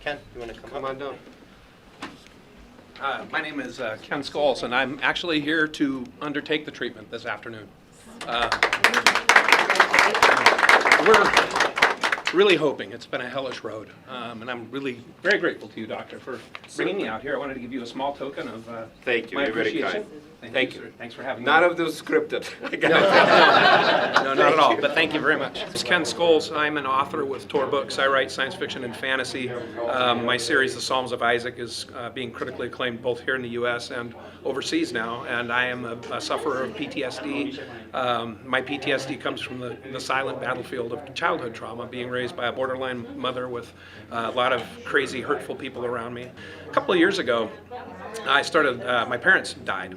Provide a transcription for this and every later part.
Ken, you want to come on down. My name is Ken Scholes, and I'm actually here to undertake the treatment this afternoon. We're really hoping. It's been a hellish road, and I'm really very grateful to you, Doctor, for bringing me out here. I wanted to give you a small token of Thank you. my You're very appreciation. kind. Thank you. Thanks for having me. None of those scripted. No, not at all, but thank you very much. It's Ken Scholes. I'm an author with Tor Books. I write science fiction and fantasy. My series, The Psalms of Isaac, is being critically acclaimed both here in the U.S. and overseas now, and I am a sufferer of PTSD. My PTSD comes from the silent battlefield of childhood trauma, being raised by a borderline mother with a lot of crazy, hurtful people around me. A couple of years ago, I started, my parents died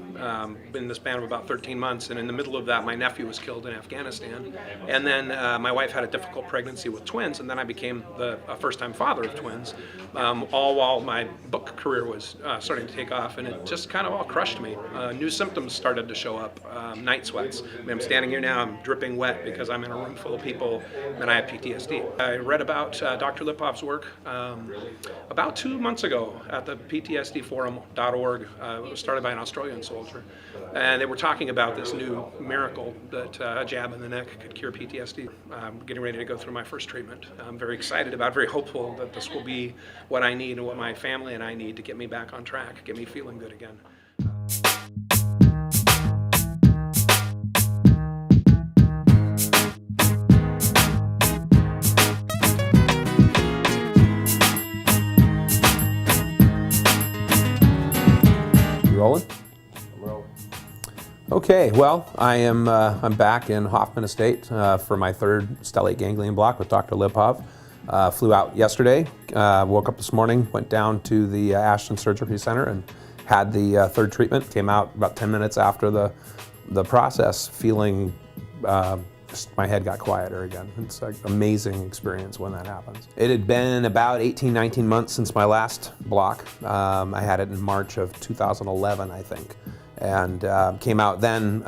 in the span of about 13 months, and in the middle of that, my nephew was killed in Afghanistan. And then my wife had a difficult pregnancy with twins, and then I became a first-time father of twins, all while my book career was starting to take off, and it just kind of all crushed me. New symptoms started to show up, night sweats. I mean, I'm standing here now, I'm dripping wet because I'm in a room full of people, and I have PTSD. I read about Dr. Lipov's work about 2 months ago at the PTSDforum.org. It was started by an Australian soldier, and they were talking about this new miracle that a jab in the neck could cure PTSD. I'm getting ready to go through my first treatment. I'm very excited about it, very hopeful that this will be what I need and what my family and I need to get me back on track, get me feeling good again. Rolling? Okay, well, I'm back in Hoffman Estate for my third stellate ganglion block with Dr. Lipov. Flew out yesterday, woke up this morning, went down to the Ashton Surgery Center and had the third treatment. Came out about 10 minutes after the process, feeling just my head got quieter again. It's an amazing experience when that happens. It had been about 18, 19 months since my last block. I had it in March of 2011, I think. And came out then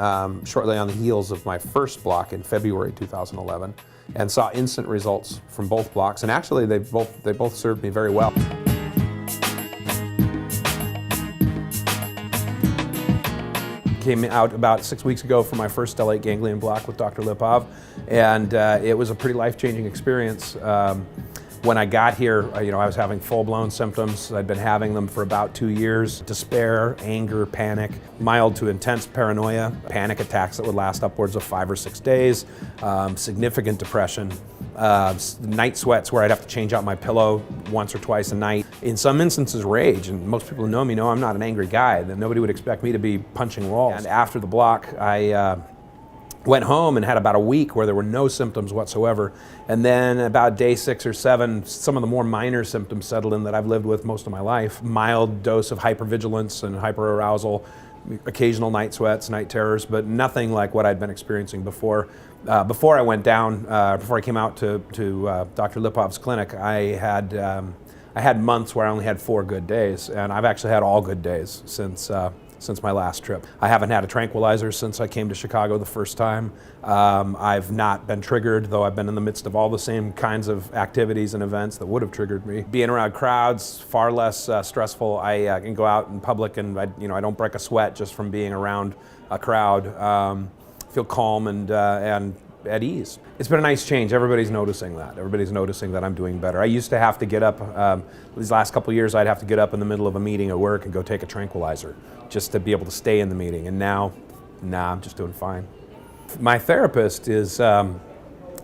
shortly on the heels of my first block in February 2011, and saw instant results from both blocks. And actually, they both served me very well. Came out about 6 weeks ago for my first stellate ganglion block with Dr. Lipov, and it was a pretty life-changing experience. When I got here, I was having full-blown symptoms. I'd been having them for about 2 years. Despair, anger, panic, mild to intense paranoia, panic attacks that would last upwards of 5 or 6 days, significant depression, night sweats where I'd have to change out my pillow once or twice a night. In some instances, rage, and most people who know me know I'm not an angry guy. That nobody would expect me to be punching walls. And after the block, I went home and had about a week where there were no symptoms whatsoever. And then about day 6 or 7, some of the more minor symptoms settled in that I've lived with most of my life. Mild dose of hypervigilance and hyperarousal, occasional night sweats, night terrors, but nothing like what I'd been experiencing before. Before I went down, before I came out to Dr. Lipov's clinic, I had months where I only had 4 good days, and I've actually had all good days since my last trip. I haven't had a tranquilizer since I came to Chicago the first time. I've not been triggered, though I've been in the midst of all the same kinds of activities and events that would have triggered me. Being around crowds, far less stressful. I can go out in public and I don't break a sweat just from being around a crowd. Feel calm and at ease. It's been a nice change. Everybody's noticing that. Everybody's noticing that I'm doing better. I used to have to get up, these last couple of years, I'd have to get up in the middle of a meeting at work and go take a tranquilizer just to be able to stay in the meeting. And now, I'm just doing fine. My therapist is,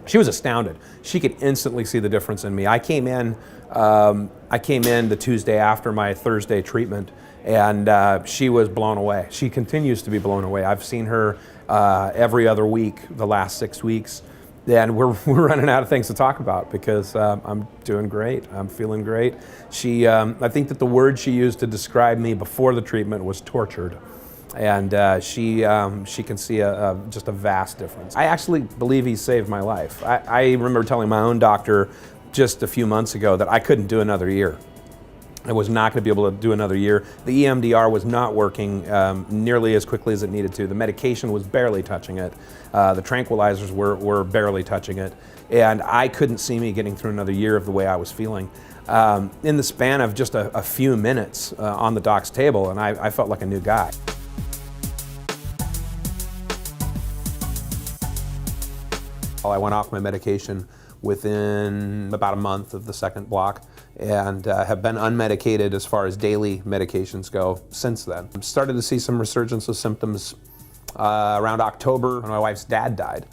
she was astounded. She could instantly see the difference in me. I came in the Tuesday after my Thursday treatment, and she was blown away. She continues to be blown away. I've seen her every other week the last 6 weeks, and we're running out of things to talk about because I'm doing great. I'm feeling great. She, I think that the word she used to describe me before the treatment was tortured, and she can see just a vast difference. I actually believe he saved my life. I remember telling my own doctor just a few months ago that I couldn't do another year. I was not going to be able to do another year. The EMDR was not working nearly as quickly as it needed to. The medication was barely touching it. The tranquilizers were barely touching it. And I couldn't see me getting through another year of the way I was feeling. in the span of just a few minutes on the doc's table, and I felt like a new guy. I went off my medication within about a month of the second block, and have been unmedicated as far as daily medications go since then. Started to see some resurgence of symptoms around October when my wife's dad died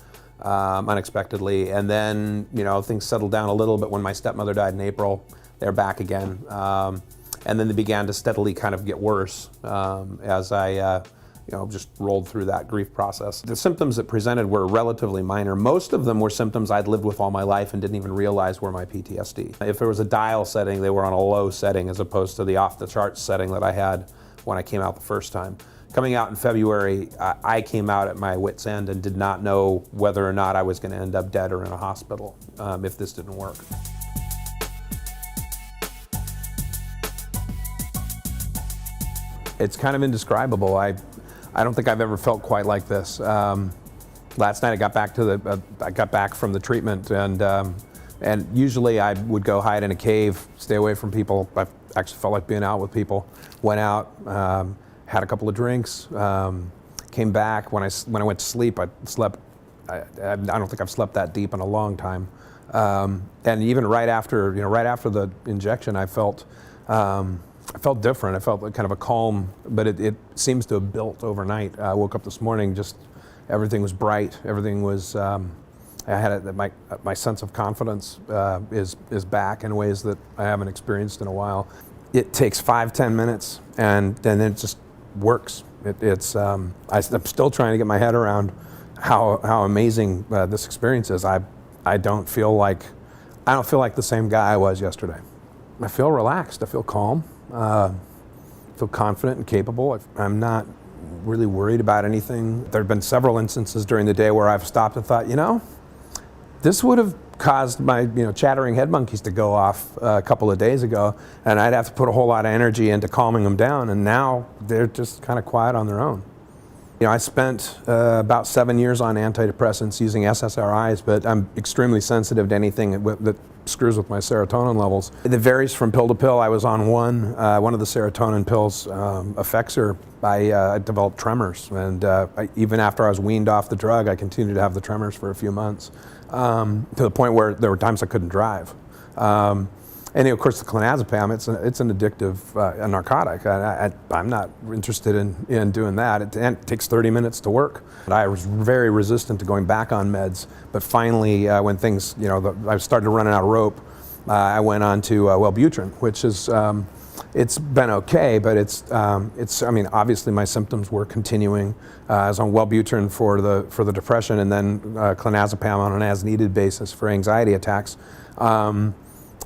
unexpectedly, and then things settled down a little bit when my stepmother died in April. They're back again, and then they began to steadily kind of get worse as I just rolled through that grief process. The symptoms that presented were relatively minor. Most of them were symptoms I'd lived with all my life and didn't even realize were my PTSD. If there was a dial setting, they were on a low setting as opposed to the off-the-charts setting that I had when I came out the first time. Coming out in February, I came out at my wit's end and did not know whether or not I was going to end up dead or in a hospital if this didn't work. It's kind of indescribable. I don't think I've ever felt quite like this. Last night I got back from the treatment, and usually I would go hide in a cave, stay away from people. I actually felt like being out with people. Went out, had a couple of drinks, came back. When I went to sleep, I slept. I don't think I've slept that deep in a long time. And even right after the injection, I felt different. I felt like kind of a calm, but it seems to have built overnight. I woke up this morning, just everything was bright. Everything was. I had my sense of confidence is back in ways that I haven't experienced in a while. It takes 5-10 minutes, and then it just works. I'm still trying to get my head around how amazing this experience is. I don't feel like the same guy I was yesterday. I feel relaxed. I feel calm. I feel confident and capable. I'm not really worried about anything. There have been several instances during the day where I've stopped and thought, this would have caused my chattering head monkeys to go off a couple of days ago, and I'd have to put a whole lot of energy into calming them down, and now they're just kind of quiet on their own. I spent about 7 years on antidepressants using SSRIs, but I'm extremely sensitive to anything that screws with my serotonin levels. It varies from pill to pill. I was on one of the serotonin pills affects her. I developed tremors, and even after I was weaned off the drug, I continued to have the tremors for a few months, to the point where there were times I couldn't drive. And of course, the clonazepam, it's an addictive narcotic. I'm not interested in doing that. It takes 30 minutes to work. I was very resistant to going back on meds, but finally, when things, I started running out of rope, I went on to Wellbutrin, which is, it's been okay, but obviously my symptoms were continuing. I was on Wellbutrin for the depression, and then clonazepam on an as-needed basis for anxiety attacks.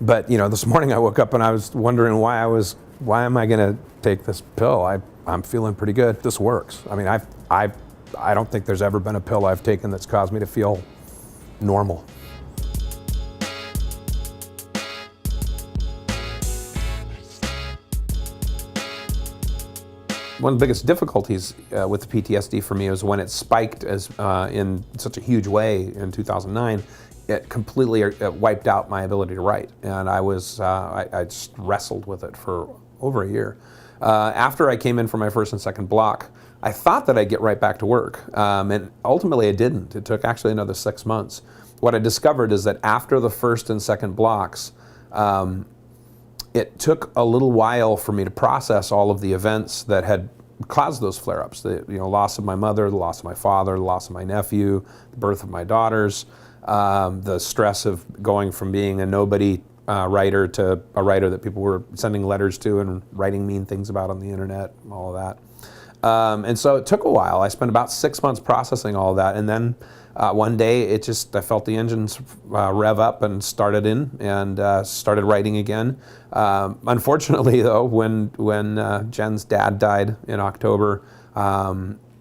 But this morning I woke up and I was wondering why am I going to take this pill? I'm feeling pretty good. This works. I don't think there's ever been a pill I've taken that's caused me to feel normal. One of the biggest difficulties with the PTSD for me was when it spiked in such a huge way in 2009. It completely wiped out my ability to write, and I just wrestled with it for over a year. After I came in for my first and second block, I thought that I'd get right back to work, and ultimately I didn't. It took actually another 6 months. What I discovered is that after the first and second blocks, it took a little while for me to process all of the events that had caused those flare-ups. The loss of my mother, the loss of my father, the loss of my nephew, the birth of my daughters. The stress of going from being a nobody writer to a writer that people were sending letters to and writing mean things about on the internet, all of that. And so it took a while. I spent about 6 months processing all of that, and then one day I felt the engines rev up and started started writing again. Unfortunately, though, when Jen's dad died in October,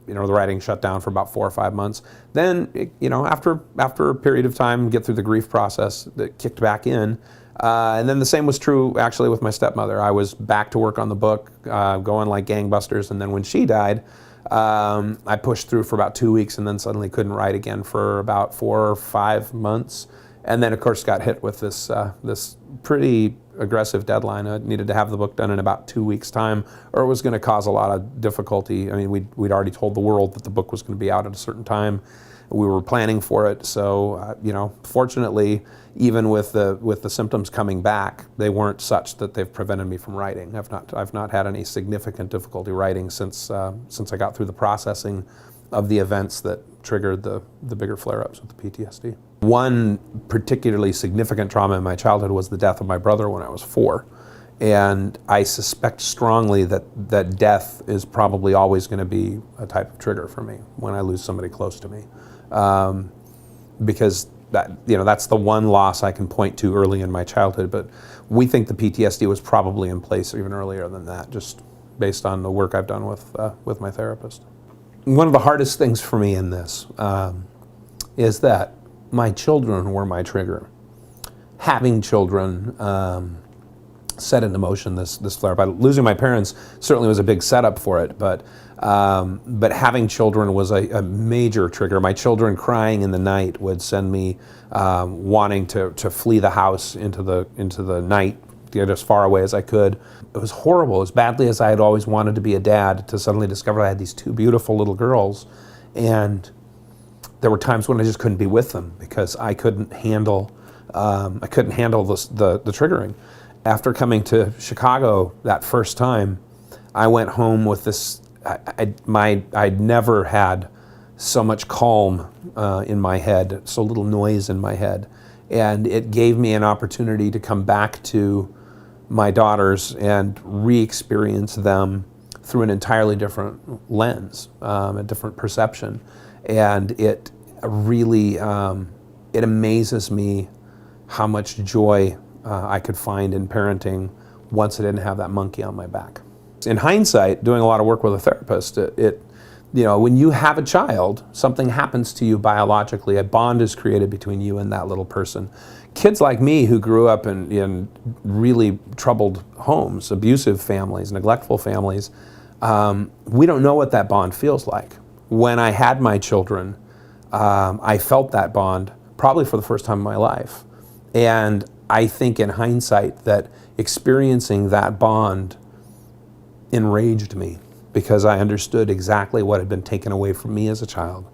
the writing shut down for about 4 or 5 months. Then, after a period of time, get through the grief process, that kicked back in. And then the same was true, actually, with my stepmother. I was back to work on the book, going like gangbusters. And then when she died, I pushed through for about 2 weeks and then suddenly couldn't write again for about 4 or 5 months. And then, of course, got hit with this this pretty aggressive deadline. I needed to have the book done in about 2 weeks' time, or it was going to cause a lot of difficulty. I mean, we'd already told the world that the book was going to be out at a certain time. We were planning for it, so you know, fortunately, even with the symptoms coming back, they weren't such that they've prevented me from writing. I've not had any significant difficulty writing since I got through the processing of the events that triggered the bigger flare-ups with the PTSD. One particularly significant trauma in my childhood was the death of my brother when I was 4. And I suspect strongly that death is probably always going to be a type of trigger for me when I lose somebody close to me. Because that's the one loss I can point to early in my childhood, but we think the PTSD was probably in place even earlier than that, just based on the work I've done with my therapist. One of the hardest things for me in this is that my children were my trigger. Having children set into motion this flare. By losing my parents certainly was a big setup for it, but having children was a major trigger. My children crying in the night would send me wanting to flee the house into the night, get as far away as I could. It was horrible, as badly as I had always wanted to be a dad, to suddenly discover I had these 2 beautiful little girls, and there were times when I just couldn't be with them because I couldn't handle the triggering. After coming to Chicago that first time, I went home with this. I'd never had so much calm in my head, so little noise in my head, and it gave me an opportunity to come back to my daughters and re-experience them through an entirely different lens, a different perception, and it really it amazes me how much joy I could find in parenting once I didn't have that monkey on my back. In hindsight, doing a lot of work with a therapist, when you have a child, something happens to you biologically. A bond is created between you and that little person. Kids like me who grew up in really troubled homes, abusive families, neglectful families, we don't know what that bond feels like. When I had my children, I felt that bond probably for the first time in my life. And I think in hindsight that experiencing that bond enraged me because I understood exactly what had been taken away from me as a child.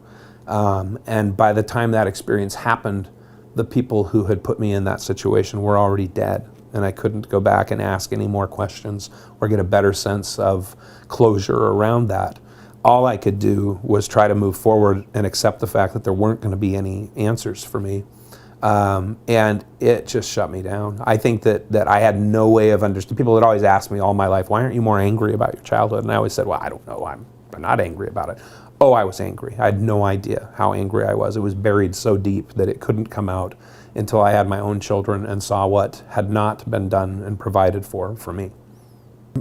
And by the time that experience happened, the people who had put me in that situation were already dead, and I couldn't go back and ask any more questions or get a better sense of closure around that. All I could do was try to move forward and accept the fact that there weren't going to be any answers for me. And it just shut me down. I think that I had no way of understanding. People had always asked me all my life, why aren't you more angry about your childhood? And I always said, well, I don't know, I'm not angry about it. Oh, I was angry. I had no idea how angry I was. It was buried so deep that it couldn't come out until I had my own children and saw what had not been done and provided for me.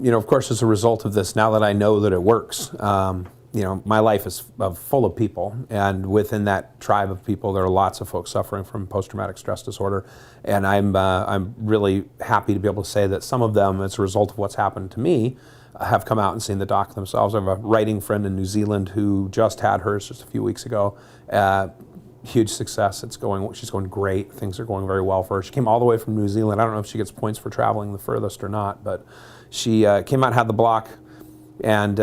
Of course, as a result of this, now that I know that it works, my life is full of people, and within that tribe of people, there are lots of folks suffering from post-traumatic stress disorder, and I'm really happy to be able to say that some of them, as a result of what's happened to me, have come out and seen the doc themselves. I have a writing friend in New Zealand who just had hers just a few weeks ago. Huge success. She's going great. Things are going very well for her. She came all the way from New Zealand. I don't know if she gets points for traveling the furthest or not, but she came out, had the block, and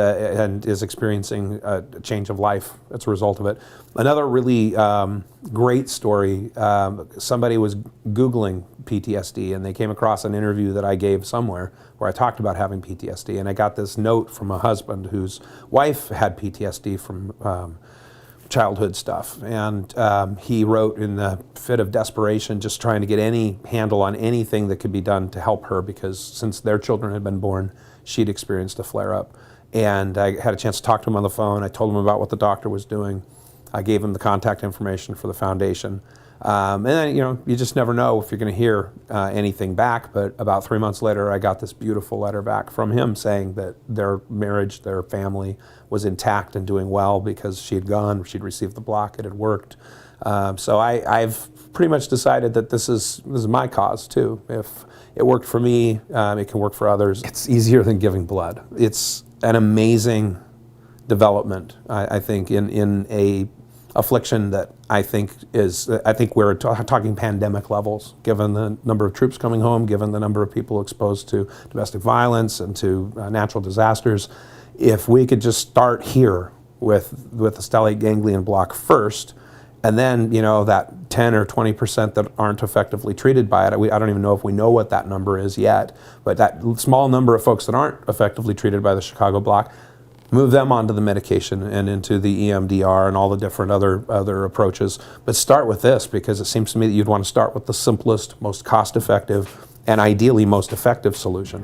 is experiencing a change of life as a result of it. Another really great story, somebody was Googling PTSD and they came across an interview that I gave somewhere where I talked about having PTSD, and I got this note from a husband whose wife had PTSD from childhood stuff, and he wrote in the fit of desperation, just trying to get any handle on anything that could be done to help her, because since their children had been born, she'd experienced a flare-up. And I had a chance to talk to him on the phone. I told him about what the doctor was doing. I gave him the contact information for the foundation. And then, you just never know if you're going to hear anything back. But about 3 months later, I got this beautiful letter back from him saying that their marriage, their family was intact and doing well because she'd received the block, it had worked. So I've pretty much decided that this is my cause too. If it worked for me, it can work for others. It's easier than giving blood. It's an amazing development, I think, in a affliction that I think we're talking pandemic levels, given the number of troops coming home, given the number of people exposed to domestic violence and to natural disasters. If we could just start here with the stellate ganglion block first, and then, that 10 or 20% that aren't effectively treated by it, I don't even know if we know what that number is yet, but that small number of folks that aren't effectively treated by the Chicago block, move them onto the medication and into the EMDR and all the different other approaches. But start with this, because it seems to me that you'd want to start with the simplest, most cost-effective, and ideally most effective solution.